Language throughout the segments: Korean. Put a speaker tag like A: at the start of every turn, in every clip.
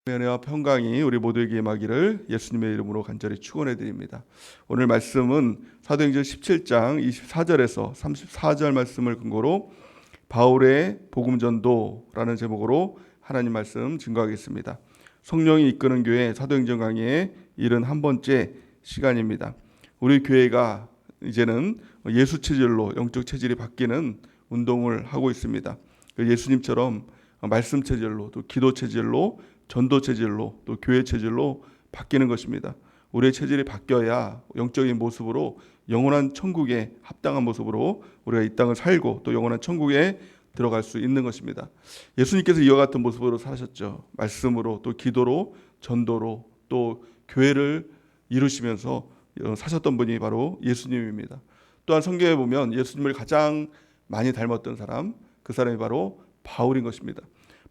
A: 은혜와 평강이 우리 모두에게 임하기를 예수님의 이름으로 간절히 축원해 드립니다. 오늘 말씀은 사도행전 17장 24절에서 34절 말씀을 근거로 바울의 복음 전도라는 제목으로 하나님 말씀 증거하겠습니다. 성령이 이끄는 교회 사도행전 강의의 71번째 시간입니다. 우리 교회가 이제는 예수 체질로 영적 체질이 바뀌는 운동을 하고 있습니다. 예수님처럼 말씀 체질로 또 기도 체질로 전도 체질로 또 교회 체질로 바뀌는 것입니다. 우리의 체질이 바뀌어야 영적인 모습으로 영원한 천국에 합당한 모습으로 우리가 이 땅을 살고 또 영원한 천국에 들어갈 수 있는 것입니다. 예수님께서 이와 같은 모습으로 사셨죠. 말씀으로 또 기도로 전도로 또 교회를 이루시면서 사셨던 분이 바로 예수님입니다. 또한 성경에 보면 예수님을 가장 많이 닮았던 사람, 그 사람이 바로 바울인 것입니다.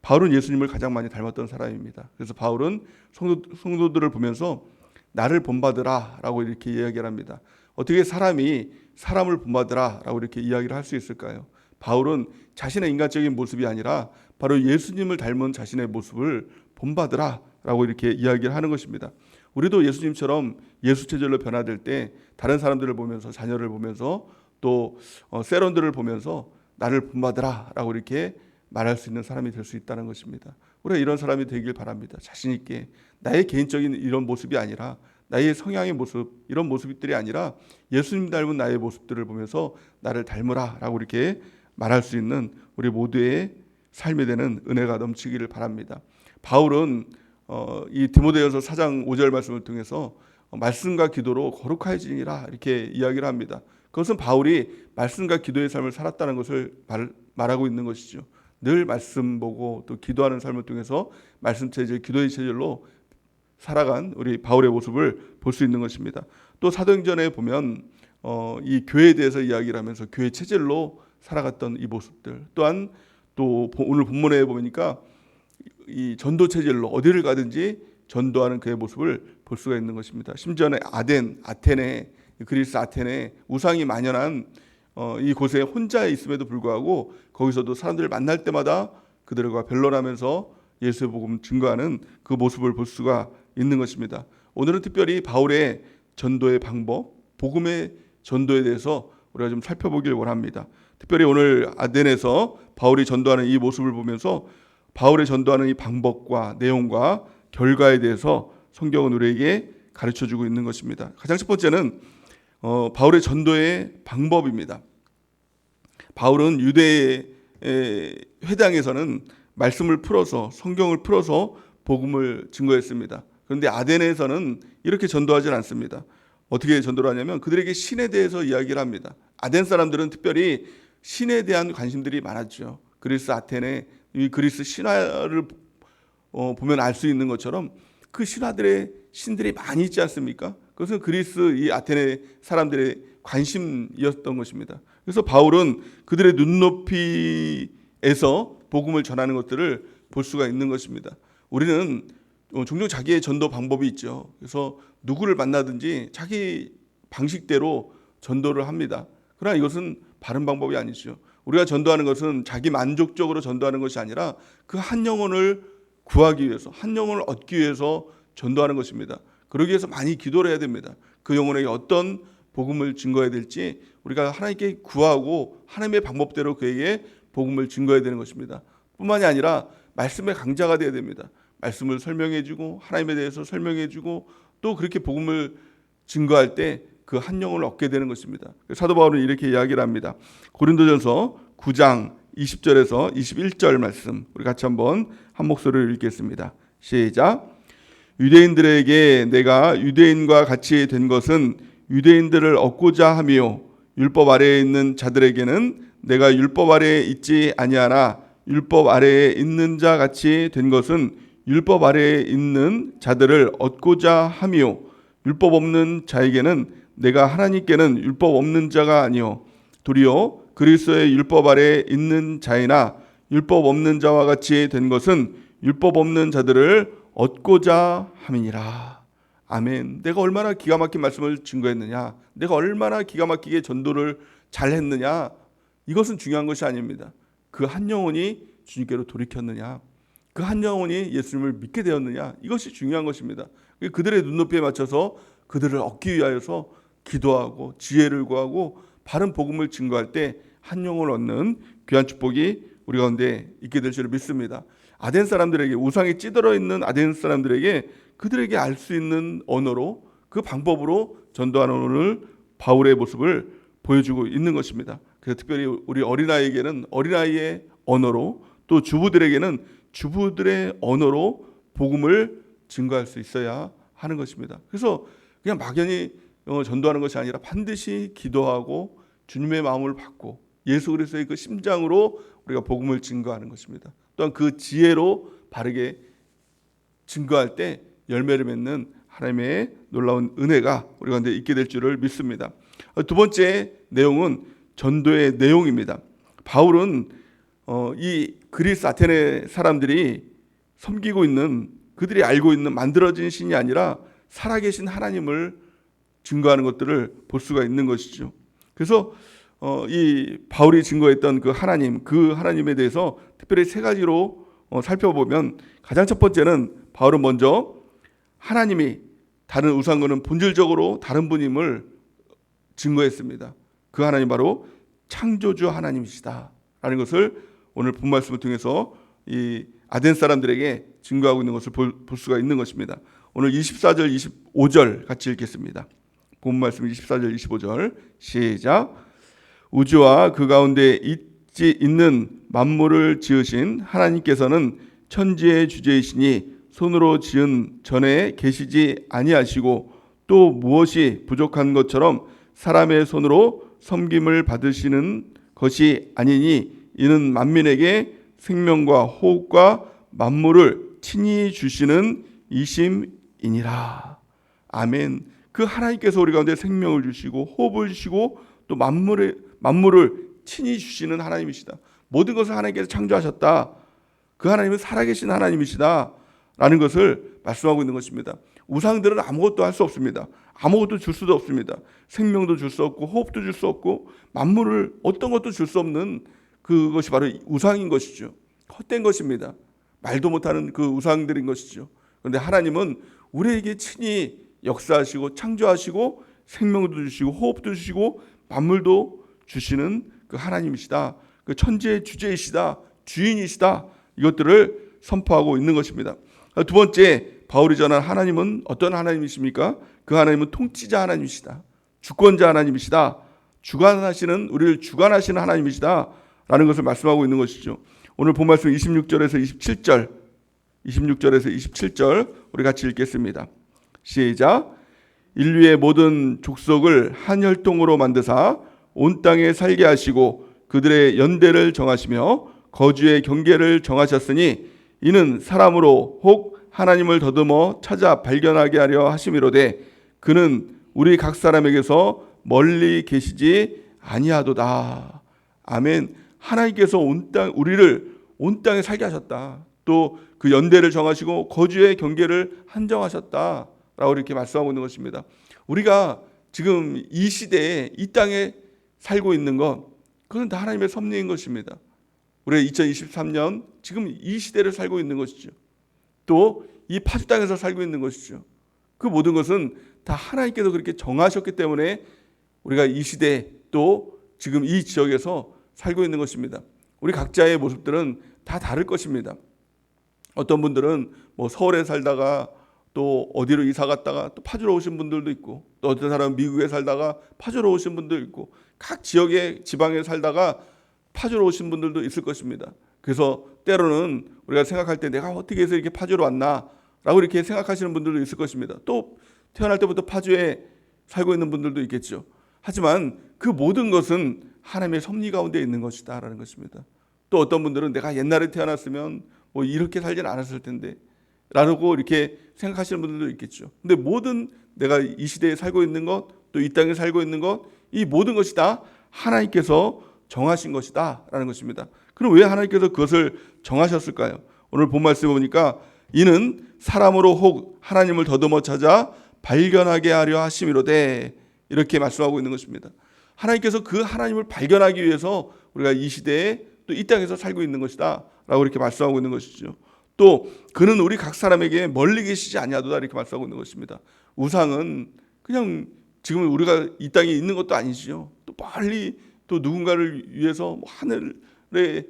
A: 바울은 예수님을 가장 많이 닮았던 사람입니다. 그래서 바울은 성도들을 보면서 나를 본받으라 라고 이렇게 이야기를 합니다. 어떻게 사람이 사람을 본받으라 라고 이렇게 이야기를 할 수 있을까요? 바울은 자신의 인간적인 모습이 아니라 바로 예수님을 닮은 자신의 모습을 본받으라 라고 이렇게 이야기를 하는 것입니다. 우리도 예수님처럼 예수 체질로 변화될 때 다른 사람들을 보면서 자녀를 보면서 또 세런들을 보면서 나를 본받으라 라고 이렇게 말할 수 있는 사람이 될 수 있다는 것입니다. 우리가 이런 사람이 되길 바랍니다. 자신 있게 나의 개인적인 이런 모습이 아니라 나의 성향의 모습 이런 모습들이 아니라 예수님 닮은 나의 모습들을 보면서 나를 닮으라 라고 이렇게 말할 수 있는 우리 모두의 삶이 되는 은혜가 넘치기를 바랍니다. 바울은 이 디모데전서 4장 5절 말씀을 통해서 말씀과 기도로 거룩해지니라 이렇게 이야기를 합니다. 그것은 바울이 말씀과 기도의 삶을 살았다는 것을 말하고 있는 것이죠. 늘 말씀 보고 또 기도하는 삶을 통해서 말씀 체질, 기도의 체질로 살아간 우리 바울의 모습을 볼 수 있는 것입니다. 또 사도행전에 보면 이 교회에 대해서 이야기를 하면서 교회 체질로 살아갔던 이 모습들 또한 또 오늘 본문에 보니까 이 전도 체질로 어디를 가든지 전도하는 그의 모습을 볼 수가 있는 것입니다. 심지어는 아테네, 그리스 아테네 우상이 만연한 이곳에 혼자 있음에도 불구하고 거기서도 사람들을 만날 때마다 그들과 변론하면서 예수의 복음 증거하는 그 모습을 볼 수가 있는 것입니다. 오늘은 특별히 바울의 전도의 방법, 복음의 전도에 대해서 우리가 좀 살펴보길 원합니다. 특별히 오늘 아덴에서 바울이 전도하는 이 모습을 보면서 바울의 전도하는 이 방법과 내용과 결과에 대해서 성경은 우리에게 가르쳐주고 있는 것입니다. 가장 첫 번째는 바울의 전도의 방법입니다. 바울은 유대 회당에서는 말씀을 풀어서 성경을 풀어서 복음을 증거했습니다. 그런데 아덴에서는 이렇게 전도하지 않습니다. 어떻게 전도를 하냐면 그들에게 신에 대해서 이야기를 합니다. 아덴 사람들은 특별히 신에 대한 관심들이 많았죠. 그리스 아테네 이 그리스 신화를 보면 알 수 있는 것처럼 그 신화들의 신들이 많이 있지 않습니까? 그것은 그리스 이 아테네 사람들의 관심이었던 것입니다. 그래서 바울은 그들의 눈높이에서 복음을 전하는 것들을 볼 수가 있는 것입니다. 우리는 종종 자기의 전도 방법이 있죠. 그래서 누구를 만나든지 자기 방식대로 전도를 합니다. 그러나 이것은 바른 방법이 아니죠. 우리가 전도하는 것은 자기 만족적으로 전도하는 것이 아니라 그 한 영혼을 구하기 위해서 한 영혼을 얻기 위해서 전도하는 것입니다. 그러기 위해서 많이 기도를 해야 됩니다. 그 영혼에게 어떤 복음을 증거해야 될지 우리가 하나님께 구하고 하나님의 방법대로 그에게 복음을 증거해야 되는 것입니다. 뿐만이 아니라 말씀의 강자가 되어야 됩니다. 말씀을 설명해주고 하나님에 대해서 설명해주고 또 그렇게 복음을 증거할 때 그 한 영혼을 얻게 되는 것입니다. 사도 바울은 이렇게 이야기를 합니다. 고린도전서 9장 20절에서 21절 말씀 우리 같이 한번 한 목소리로 읽겠습니다. 시작. 유대인들에게 내가 유대인과 같이 된 것은 유대인들을 얻고자 함이요 율법 아래에 있는 자들에게는 내가 율법 아래에 있지 아니하나 율법 아래에 있는 자 같이 된 것은 율법 아래에 있는 자들을 얻고자 함이요 율법 없는 자에게는 내가 하나님께는 율법 없는 자가 아니요 도리어 그리스도의 율법 아래에 있는 자이나 율법 없는 자와 같이 된 것은 율법 없는 자들을 얻고자 함이니라. 아멘. 내가 얼마나 기가 막힌 말씀을 증거했느냐, 내가 얼마나 기가 막히게 전도를 잘했느냐, 이것은 중요한 것이 아닙니다. 그 한 영혼이 주님께로 돌이켰느냐, 그 한 영혼이 예수님을 믿게 되었느냐, 이것이 중요한 것입니다. 그들의 눈높이에 맞춰서 그들을 얻기 위하여서 기도하고 지혜를 구하고 바른 복음을 증거할 때 한 영혼을 얻는 귀한 축복이 우리 가운데 있게 될 줄 믿습니다. 아덴 사람들에게, 우상에 찌들어 있는 아덴 사람들에게 그들에게 알 수 있는 언어로, 그 방법으로 전도하는 오늘 바울의 모습을 보여주고 있는 것입니다. 그래서 특별히 우리 어린아이에게는 어린아이의 언어로, 또 주부들에게는 주부들의 언어로 복음을 증거할 수 있어야 하는 것입니다. 그래서 그냥 막연히 전도하는 것이 아니라 반드시 기도하고 주님의 마음을 받고 예수 그리스도의 그 심장으로 우리가 복음을 증거하는 것입니다. 또한 그 지혜로 바르게 증거할 때 열매를 맺는 하나님의 놀라운 은혜가 우리 가운데 있게 될 줄을 믿습니다. 두 번째 내용은 전도의 내용입니다. 바울은 이 그리스 아테네 사람들이 섬기고 있는, 그들이 알고 있는 만들어진 신이 아니라 살아계신 하나님을 증거하는 것들을 볼 수가 있는 것이죠. 그래서 이 바울이 증거했던 그 하나님에 대해서 특별히 세 가지로 살펴보면, 가장 첫 번째는 바울은 먼저 하나님이 다른 우상과는 본질적으로 다른 분임을 증거했습니다. 그 하나님 바로 창조주 하나님이시다 라는 것을 오늘 본 말씀을 통해서 이 아덴 사람들에게 증거하고 있는 것을 볼 수가 있는 것입니다. 오늘 24절 25절 같이 읽겠습니다. 본 말씀 24절 25절 시작. 우주와 그 가운데 있는 만물을 지으신 하나님께서는 천지의 주제이시니 손으로 지은 전에 계시지 아니하시고 또 무엇이 부족한 것처럼 사람의 손으로 섬김을 받으시는 것이 아니니 이는 만민에게 생명과 호흡과 만물을 친히 주시는 이심이니라. 아멘. 그 하나님께서 우리 가운데 생명을 주시고 호흡을 주시고 또 만물을 친히 주시는 하나님이시다. 모든 것을 하나님께서 창조하셨다. 그 하나님은 살아계신 하나님이시다 라는 것을 말씀하고 있는 것입니다. 우상들은 아무것도 할 수 없습니다. 아무것도 줄 수도 없습니다. 생명도 줄 수 없고 호흡도 줄 수 없고 만물을 어떤 것도 줄 수 없는 그것이 바로 우상인 것이죠. 헛된 것입니다. 말도 못하는 그 우상들인 것이죠. 그런데 하나님은 우리에게 친히 역사하시고 창조하시고 생명도 주시고 호흡도 주시고 만물도 주시는 그 하나님이시다. 그 천지의 주제이시다. 주인이시다. 이것들을 선포하고 있는 것입니다. 두 번째, 바울이 전한 하나님은 어떤 하나님이십니까? 그 하나님은 통치자 하나님이시다. 주권자 하나님이시다. 주관하시는, 우리를 주관하시는 하나님이시다 라는 것을 말씀하고 있는 것이죠. 오늘 본 말씀 26절에서 27절 우리 같이 읽겠습니다. 시작. 인류의 모든 족속을 한 혈통으로 만드사 온 땅에 살게 하시고 그들의 연대를 정하시며 거주의 경계를 정하셨으니 이는 사람으로 혹 하나님을 더듬어 찾아 발견하게 하려 하심이로되 그는 우리 각 사람에게서 멀리 계시지 아니하도다. 아멘. 하나님께서 우리를 온 땅에 살게 하셨다. 또 그 연대를 정하시고 거주의 경계를 한정하셨다라고 이렇게 말씀하고 있는 것입니다. 우리가 지금 이 시대에 이 땅에 살고 있는 것, 그건 다 하나님의 섭리인 것입니다. 우리가 2023년 지금 이 시대를 살고 있는 것이죠. 또 이 파주 땅에서 살고 있는 것이죠. 그 모든 것은 다 하나님께서 그렇게 정하셨기 때문에 우리가 이 시대 또 지금 이 지역에서 살고 있는 것입니다. 우리 각자의 모습들은 다 다를 것입니다. 어떤 분들은 뭐 서울에 살다가 또 어디로 이사 갔다가 또 파주로 오신 분들도 있고, 또 어떤 사람은 미국에 살다가 파주로 오신 분도 있고, 각 지역의 지방에 살다가 파주로 오신 분들도 있을 것입니다. 그래서 때로는 우리가 생각할 때 내가 어떻게 해서 이렇게 파주로 왔나 라고 이렇게 생각하시는 분들도 있을 것입니다. 또 태어날 때부터 파주에 살고 있는 분들도 있겠죠. 하지만 그 모든 것은 하나님의 섭리 가운데 있는 것이다 라는 것입니다. 또 어떤 분들은 내가 옛날에 태어났으면 뭐 이렇게 살지는 않았을 텐데 라고 이렇게 생각하시는 분들도 있겠죠. 근데 모든 내가 이 시대에 살고 있는 것, 또 이 땅에 살고 있는 것, 이 모든 것이 다 하나님께서 정하신 것이다 라는 것입니다. 그럼 왜 하나님께서 그것을 정하셨을까요? 오늘 본 말씀에 보니까 이는 사람으로 혹 하나님을 더듬어 찾아 발견하게 하려 하심이로되 이렇게 말씀하고 있는 것입니다. 하나님께서 그 하나님을 발견하기 위해서 우리가 이 시대에 또 이 땅에서 살고 있는 것이다 라고 이렇게 말씀하고 있는 것이죠. 또 그는 우리 각 사람에게 멀리 계시지 아니하도다 이렇게 말씀하고 있는 것입니다. 우상은 그냥 지금 우리가 이 땅에 있는 것도 아니죠. 또 멀리 또 누군가를 위해서 하늘에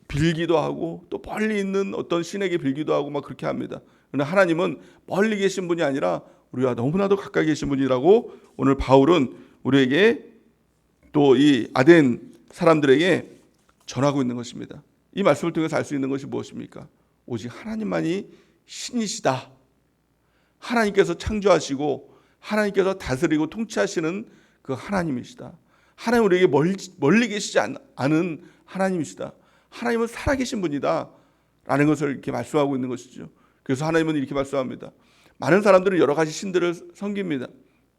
A: 빌기도 하고 또 멀리 있는 어떤 신에게 빌기도 하고 막 그렇게 합니다. 그러나 하나님은 멀리 계신 분이 아니라 우리와 너무나도 가까이 계신 분이라고 오늘 바울은 우리에게 또 이 아덴 사람들에게 전하고 있는 것입니다. 이 말씀을 통해서 알 수 있는 것이 무엇입니까? 오직 하나님만이 신이시다. 하나님께서 창조하시고 하나님께서 다스리고 통치하시는 그 하나님이시다. 하나님 우리에게 멀리 계시지 않은 하나님이시다. 하나님은 살아계신 분이다 라는 것을 이렇게 말씀하고 있는 것이죠. 그래서 하나님은 이렇게 말씀합니다. 많은 사람들은 여러 가지 신들을 섬깁니다.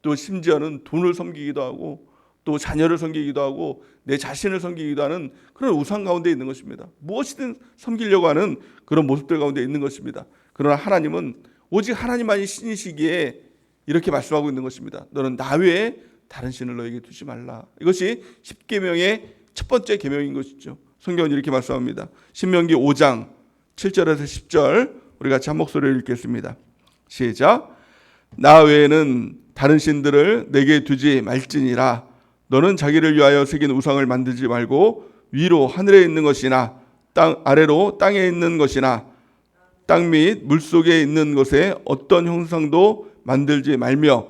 A: 또 심지어는 돈을 섬기기도 하고 또 자녀를 섬기기도 하고 내 자신을 섬기기도 하는 그런 우상 가운데 있는 것입니다. 무엇이든 섬기려고 하는 그런 모습들 가운데 있는 것입니다. 그러나 하나님은 오직 하나님만이 신이시기에 이렇게 말씀하고 있는 것입니다. 너는 나 외에 다른 신을 너에게 두지 말라. 이것이 10계명의 첫 번째 계명인 것이죠. 성경은 이렇게 말씀합니다. 신명기 5장 7절에서 10절 우리 같이 한 목소리를 읽겠습니다. 시작. 나 외에는 다른 신들을 내게 두지 말지니라. 너는 자기를 위하여 새긴 우상을 만들지 말고 위로 하늘에 있는 것이나 땅 아래로 땅에 있는 것이나 땅 및 물속에 있는 것에 어떤 형상도 만들지 말며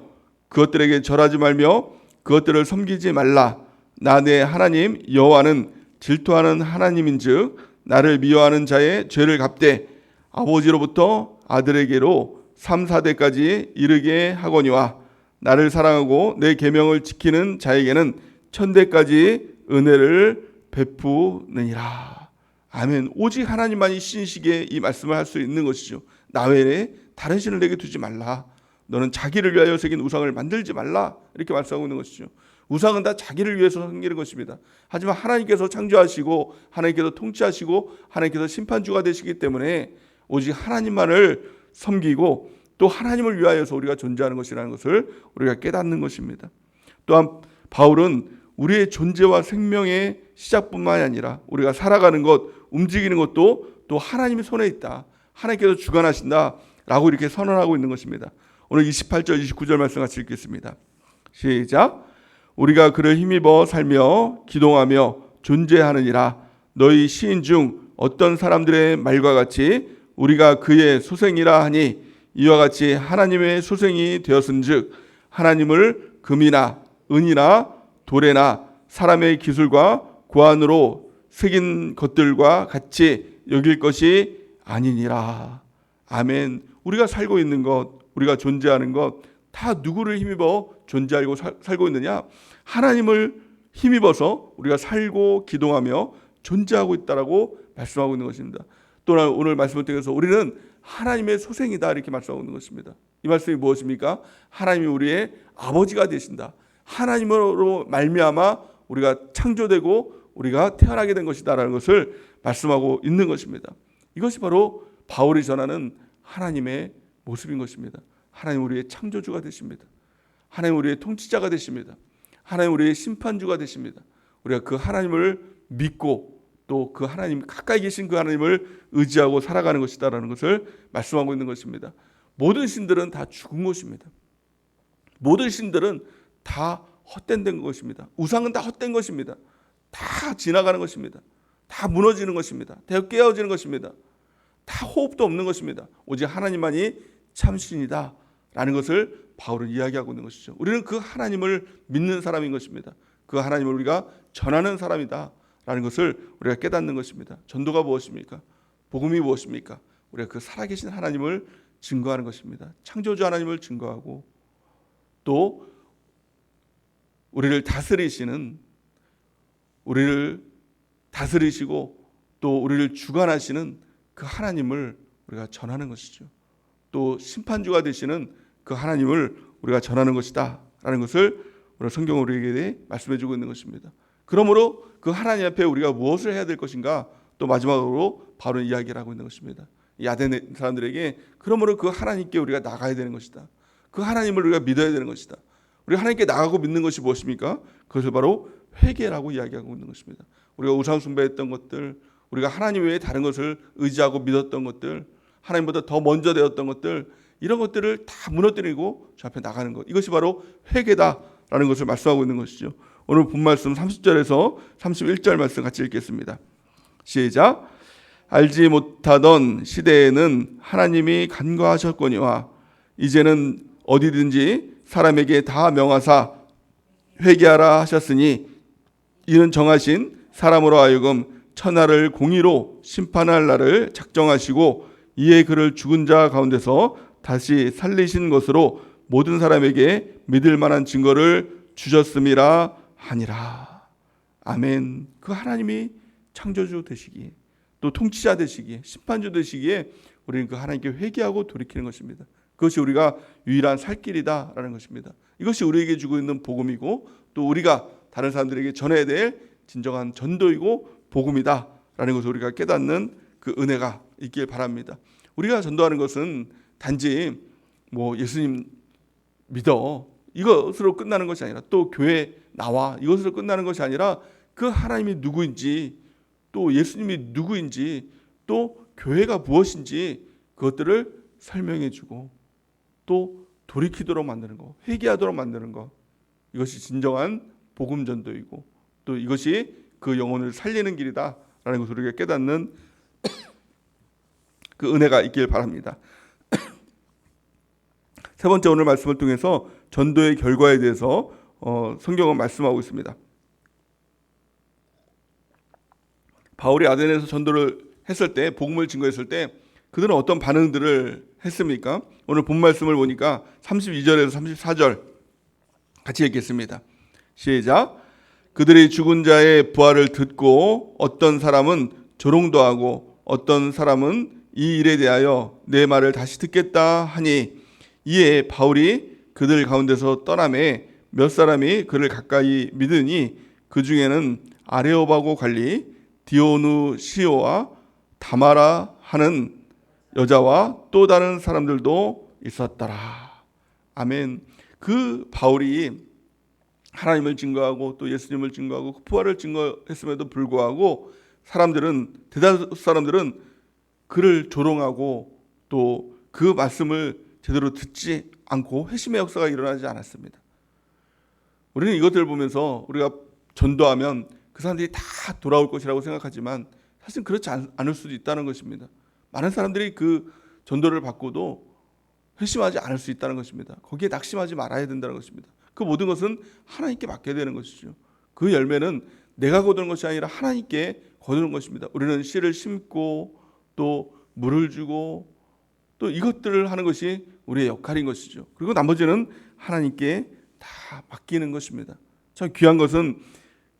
A: 그것들에게 절하지 말며 그것들을 섬기지 말라. 나 내 하나님 여호와는 질투하는 하나님인즉 나를 미워하는 자의 죄를 갚되 아버지로부터 아들에게로 3, 4대까지 이르게 하거니와 나를 사랑하고 내 계명을 지키는 자에게는 1000대까지 은혜를 베푸느니라. 아멘. 오직 하나님만이 신이시기에 이 말씀을 할 수 있는 것이죠. 나 외에 다른 신을 내게 두지 말라. 너는 자기를 위하여 새긴 우상을 만들지 말라. 이렇게 말씀하고 있는 것이죠. 우상은 다 자기를 위해서 섬기는 것입니다. 하지만 하나님께서 창조하시고 하나님께서 통치하시고 하나님께서 심판주가 되시기 때문에 오직 하나님만을 섬기고 또 하나님을 위하여서 우리가 존재하는 것이라는 것을 우리가 깨닫는 것입니다. 또한 바울은 우리의 존재와 생명의 시작뿐만 아니라 우리가 살아가는 것, 움직이는 것도 또 하나님의 손에 있다. 하나님께서 주관하신다 라고 이렇게 선언하고 있는 것입니다. 오늘 28절 29절 말씀 같이 읽겠습니다. 시작. 우리가 그를 힘입어 살며 기동하며 존재하느니라. 너희 시인 중 어떤 사람들의 말과 같이 우리가 그의 소생이라 하니 이와 같이 하나님의 소생이 되었은즉 하나님을 금이나 은이나 돌에나 사람의 기술과 고안으로 새긴 것들과 같이 여길 것이 아니니라. 아멘. 우리가 살고 있는 것, 우리가 존재하는 것 다 누구를 힘입어 존재하고 살고 있느냐? 하나님을 힘입어서 우리가 살고 기동하며 존재하고 있다라고 말씀하고 있는 것입니다. 또한 오늘 말씀을 통해서 우리는 하나님의 소생이다 이렇게 말씀하고 있는 것입니다. 이 말씀이 무엇입니까? 하나님이 우리의 아버지가 되신다. 하나님으로 말미암아 우리가 창조되고 우리가 태어나게 된 것이다라는 것을 말씀하고 있는 것입니다. 이것이 바로 바울이 전하는 하나님의 모습인 것입니다. 하나님 우리의 창조주가 되십니다. 하나님 우리의 통치자가 되십니다. 하나님 우리의 심판주가 되십니다. 우리가 그 하나님을 믿고 또 그 하나님 가까이 계신 그 하나님을 의지하고 살아가는 것이다라는 것을 말씀하고 있는 것입니다. 모든 신들은 다 죽은 것입니다. 모든 신들은 다 헛된 것입니다. 우상은 다 헛된 것입니다. 다 지나가는 것입니다. 다 무너지는 것입니다. 다 깨어지는 것입니다. 다 호흡도 없는 것입니다. 오직 하나님만이 참신이다 라는 것을 바울은 이야기하고 있는 것이죠. 우리는 그 하나님을 믿는 사람인 것입니다. 그 하나님을 우리가 전하는 사람이다 라는 것을 우리가 깨닫는 것입니다. 전도가 무엇입니까? 복음이 무엇입니까? 우리가 그 살아계신 하나님을 증거하는 것입니다. 창조주 하나님을 증거하고 또 우리를 다스리시고 또 우리를 주관하시는 그 하나님을 우리가 전하는 것이죠. 또 심판주가 되시는 그 하나님을 우리가 전하는 것이다 라는 것을 오늘 성경은 우리에게 말씀해 주고 있는 것입니다. 그러므로 그 하나님 앞에 우리가 무엇을 해야 될 것인가 또 마지막으로 바로 이야기를 하고 있는 것입니다. 이 아덴 사람들에게 그러므로 그 하나님께 우리가 나가야 되는 것이다. 그 하나님을 우리가 믿어야 되는 것이다. 우리가 하나님께 나가고 믿는 것이 무엇입니까? 그것을 바로 회개라고 이야기하고 있는 것입니다. 우리가 우상 숭배했던 것들, 우리가 하나님 외에 다른 것을 의지하고 믿었던 것들, 하나님보다 더 먼저 되었던 것들, 이런 것들을 다 무너뜨리고 주 앞에 나가는 것, 이것이 바로 회개다라는 것을 말씀하고 있는 것이죠. 오늘 본 말씀 30절에서 31절 말씀 같이 읽겠습니다. 시작. 알지 못하던 시대에는 하나님이 간과하셨거니와 이제는 어디든지 사람에게 다 명하사 회개하라 하셨으니 이는 정하신 사람으로 하여금 천하를 공의로 심판할 날을 작정하시고 이에 그를 죽은 자 가운데서 다시 살리신 것으로 모든 사람에게 믿을 만한 증거를 주셨음이라 하니라. 아멘. 그 하나님이 창조주 되시기에, 또 통치자 되시기에, 심판주 되시기에 우리는 그 하나님께 회개하고 돌이키는 것입니다. 그것이 우리가 유일한 살 길이다라는 것입니다. 이것이 우리에게 주고 있는 복음이고, 또 우리가 다른 사람들에게 전해야 될 진정한 전도이고 복음이다라는 것을 우리가 깨닫는 그 은혜가 있길 바랍니다. 우리가 전도하는 것은 단지 예수님 믿어 이것으로 끝나는 것이 아니라, 또 교회 나와 이것으로 끝나는 것이 아니라, 그 하나님이 누구인지, 또 예수님이 누구인지, 또 교회가 무엇인지 그것들을 설명해주고 또 돌이키도록 만드는 것, 회개하도록 만드는 것, 이것이 진정한 복음 전도이고, 또 이것이 그 영혼을 살리는 길이다라는 것을 우리가 깨닫는 그 은혜가 있길 바랍니다. 세 번째, 오늘 말씀을 통해서 전도의 결과에 대해서 성경은 말씀하고 있습니다. 바울이 아데네에서 전도를 했을 때, 복음을 증거했을 때 그들은 어떤 반응들을 했습니까? 오늘 본 말씀을 보니까 32절에서 34절 같이 읽겠습니다. 시작. 그들이 죽은 자의 부활을 듣고 어떤 사람은 조롱도 하고 어떤 사람은 이 일에 대하여 내 말을 다시 듣겠다 하니, 이에 바울이 그들 가운데서 떠나매 몇 사람이 그를 가까이 믿으니 그 중에는 아레오바고 관리 디오누시오와 다마라 하는 여자와 또 다른 사람들도 있었더라. 아멘. 그 바울이 하나님을 증거하고 또 예수님을 증거하고 그 부활을 증거했음에도 불구하고 대다수 사람들은 그를 조롱하고 또 그 말씀을 제대로 듣지 않고 회심의 역사가 일어나지 않았습니다. 우리는 이것들을 보면서 우리가 전도하면 그 사람들이 다 돌아올 것이라고 생각하지만 사실 그렇지 않을 수도 있다는 것입니다. 많은 사람들이 그 전도를 받고도 회심하지 않을 수 있다는 것입니다. 거기에 낙심하지 말아야 된다는 것입니다. 그 모든 것은 하나님께 맡겨야 되는 것이죠. 그 열매는 내가 거두는 것이 아니라 하나님께 거두는 것입니다. 우리는 씨를 심고 또 물을 주고 또 이것들을 하는 것이 우리의 역할인 것이죠. 그리고 나머지는 하나님께 다 맡기는 것입니다. 참 귀한 것은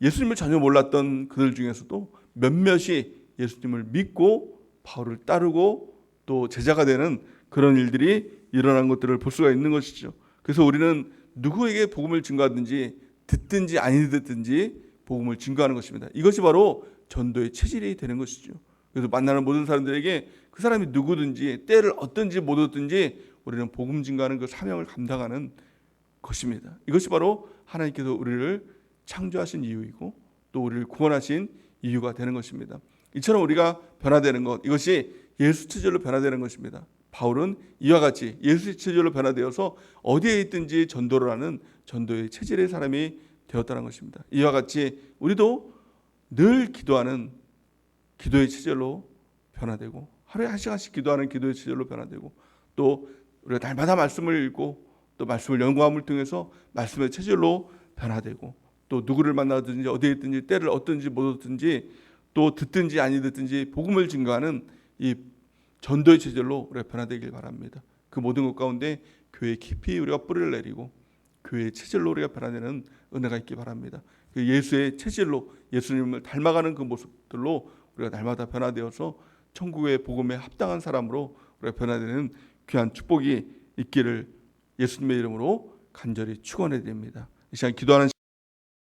A: 예수님을 전혀 몰랐던 그들 중에서도 몇몇이 예수님을 믿고 바울을 따르고 또 제자가 되는 그런 일들이 일어난 것들을 볼 수가 있는 것이죠. 그래서 우리는 누구에게 복음을 증거하든지 듣든지 아니 듣든지 복음을 증거하는 것입니다. 이것이 바로 전도의 체질이 되는 것이죠. 그래서 만나는 모든 사람들에게 그 사람이 누구든지 때를 얻든지 못 얻든지 우리는 복음 증거하는 그 사명을 감당하는 것입니다. 이것이 바로 하나님께서 우리를 창조하신 이유이고 또 우리를 구원하신 이유가 되는 것입니다. 이처럼 우리가 변화되는 것, 이것이 예수 체질로 변화되는 것입니다. 바울은 이와 같이 예수 체질로 변화되어서 어디에 있든지 전도를 하는 전도의 체질의 사람이 되었다는 것입니다. 이와 같이 우리도 늘 기도하는 기도의 체질로 변화되고, 하루에 한 시간씩 기도하는 기도의 체질로 변화되고, 또 우리가 날마다 말씀을 읽고 또 말씀을 연구함을 통해서 말씀의 체질로 변화되고, 또 누구를 만나든지 어디에 있든지 때를 얻든지 못 얻든지 또 듣든지 아니 듣든지 복음을 증거하는 이 전도의 체질로 우리가 변화되길 바랍니다. 그 모든 것 가운데 교회 깊이 우리가 뿌리를 내리고 교회의 체질로 우리가 변화되는 은혜가 있기 바랍니다. 그 예수의 체질로 예수님을 닮아가는 그 모습들로 우리가 날마다 변화되어서 천국의 복음에 합당한 사람으로 우리가 변화되는 귀한 축복이 있기를 예수님의 이름으로 간절히 축원해 드립니다. 이 시간 기도하는